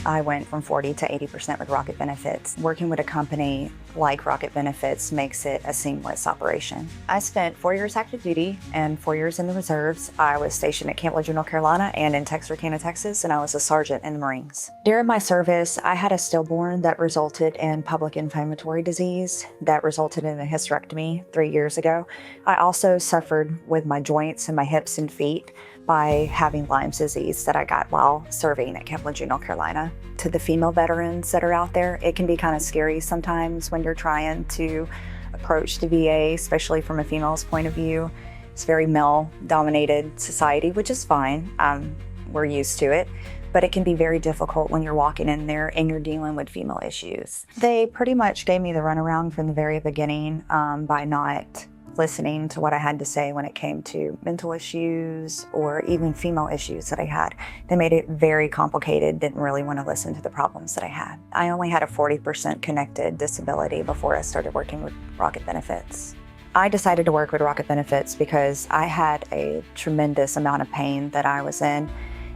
I went from 40 to 80% with Rocket Benefits. Working with a company like Rocket Benefits makes it a seamless operation. I spent 4 years active duty and 4 years in the reserves. I was stationed at Camp Lejeune, North Carolina and in Texarkana, Texas, and I was a sergeant in the Marines. During my service, I had a stillborn that resulted in pelvic inflammatory disease that resulted in a hysterectomy 3 years ago. I also suffered with my joints and my hips and feet by having Lyme's disease that I got while serving at Camp Lejeune, North Carolina. To the female veterans that are out there, it can be kind of scary sometimes when you're trying to approach the VA, especially from a female's point of view. It's a very male-dominated society, which is fine. We're used to it. But it can be very difficult when you're walking in there and you're dealing with female issues. They pretty much gave me the runaround from the very beginning by not listening to what I had to say when it came to mental issues or even female issues that I had. They made it very complicated, didn't really want to listen to the problems that I had. I only had a 40% connected disability before I started working with Rocket Benefits. I decided to work with Rocket Benefits because I had a tremendous amount of pain that I was in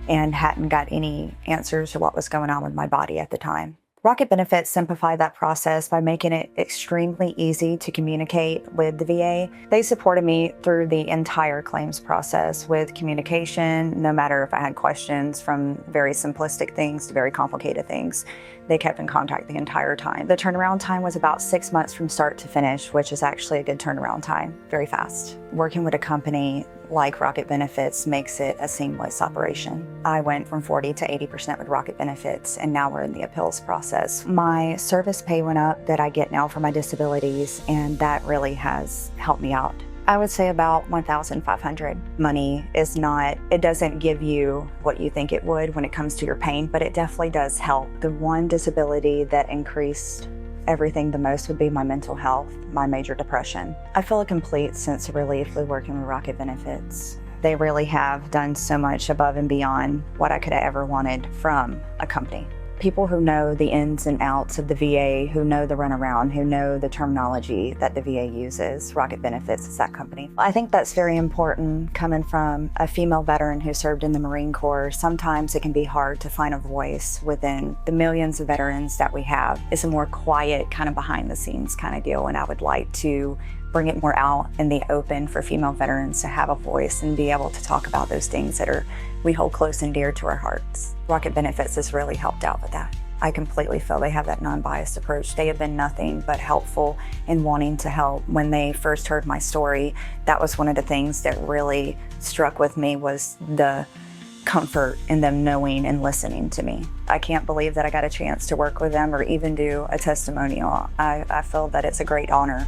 and hadn't got any answers to what was going on with my body at the time. Rocket Benefits simplified that process by making it extremely easy to communicate with the VA. They supported me through the entire claims process with communication, no matter if I had questions from very simplistic things to very complicated things. They kept in contact the entire time. The turnaround time was about 6 months from start to finish, which is actually a good turnaround time, very fast. Working with a company like Rocket Benefits makes it a seamless operation. I went from 40 to 80% with Rocket Benefits, and now we're in the appeals process. My service pay went up that I get now for my disabilities, and that really has helped me out. I would say about $1,500. Money is not, it doesn't give you what you think it would when it comes to your pain, but it definitely does help. The one disability that increased everything the most would be my mental health, my major depression. I feel a complete sense of relief with working with Rocket Benefits. They really have done so much above and beyond what I could have ever wanted from a company. People who know the ins and outs of the VA, who know the runaround, who know the terminology that the VA uses, Rocket Benefits is that company. I think that's very important coming from a female veteran who served in the Marine Corps. Sometimes it can be hard to find a voice within the millions of veterans that we have. It's a more quiet, kind of behind the scenes kind of deal, and I would like to bring it more out in the open for female veterans to have a voice and be able to talk about those things that we hold close and dear to our hearts. Rocket Benefits has really helped out with that. I completely feel they have that non-biased approach. They have been nothing but helpful in wanting to help. When they first heard my story, that was one of the things that really struck with me, was the comfort in them knowing and listening to me. I can't believe that I got a chance to work with them or even do a testimonial. I feel that it's a great honor.